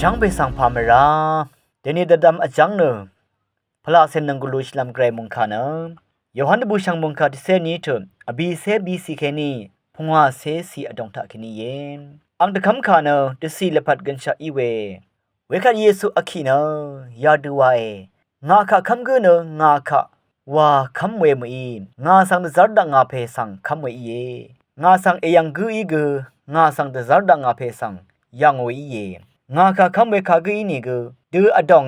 ยังไปสั่งพามราเดนี่ดดำอาจังเนอพลาเซนนังกุลุชลัมไกรมุงคานะยอหันบุชังมุงคาที่เซนี้เถอะอบีเซบีซีเคนีพงว่าเซซีอดองทักนี้เย็นอังตะคำคานะที่ซีเลปัดกันชาอีเวคัดเยซูอคีนะยาดูวาเองาคะคำกูเนงาคะว่าคำเวมีงาสังเดซาร์ดังงาเพสังคำเวเยงาสังเอยังกูอีกงาสังเดซาร์ดังงาเพสังยังเวเยงาคะคำเวคากูอีนี่กูดูอดอง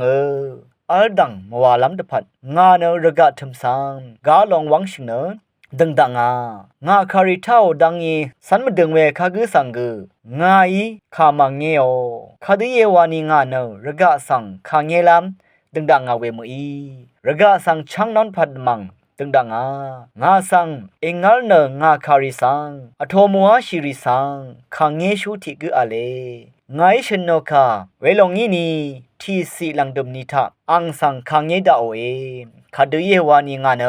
อัลดังมัวลำตะพัดงาเนรกะทึมสังกาลองวังชิงเนดังดังงาคาริท้าวดังยีสันมดึงเวคากูสังกูงาอีขามังเงโอคาดิเยวานีงาเนรกะสังคาเงลัมดังดังเวมืออีรกะสังชังนอนพัดมังดังดังงาสังเองัลเนงาคาริสังอโทมัวชิริสังคาเงชูติกูอะเลไงฉันโนคาเวลงงี้นี่ที่สีลังดมนิทาอังสังคังเยดาโอคาดูเยวานีงาเน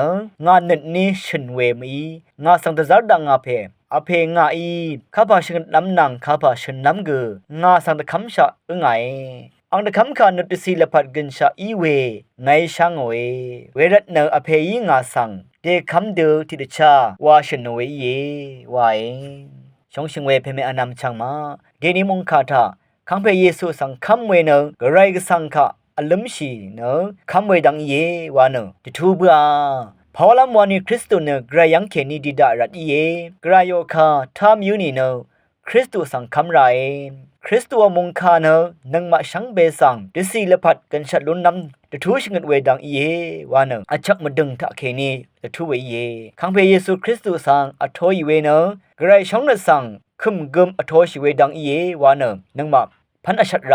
งาเน็ตนี่ฉันเวมีงาสังตะซาดังอาเพงาอีข้าพาฉันน้ำนังข้าพาฉันน้ำกืองาสังตะคำชะไงอังตะคำคานุตสีละพัดกันชะอีเวไงช่างเวรัตเนอเพยีงาสังเดคำเดอที่เดชาวาฉันเวเยวายชงชิงเวเพเมอนำช่างมาเกนิมงคาทาคังเพเยซูสังคำเวเนกไรกสังคะอลัมชีเนคำเวดังเยวาเนติทูบัวพาวลัมวานีคริสตุเนกรยังเคนีดิดารัตเยกรายโยคาทามยูนีเนคริสตุสังคำไรคริสตัวมงคาเนนังมาชังเบสังดิสีละพัดกันชัดลุนนำติทูชงดเวดังเยวาเนอชักมาดึงทะเคนีติทูเวเยคังเพเยซูคริสตุสังอโทยเวเนกรายชงนสังคึมกึมอโทชิเวดังเยวาเนนังมาพันอชัดไร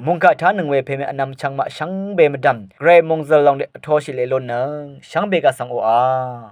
มุงกาทานึงเวเพเมอนำชังมาชังเบมดำเกรมงซลองเดอโทชิเลลนนชังเบกาสังโออา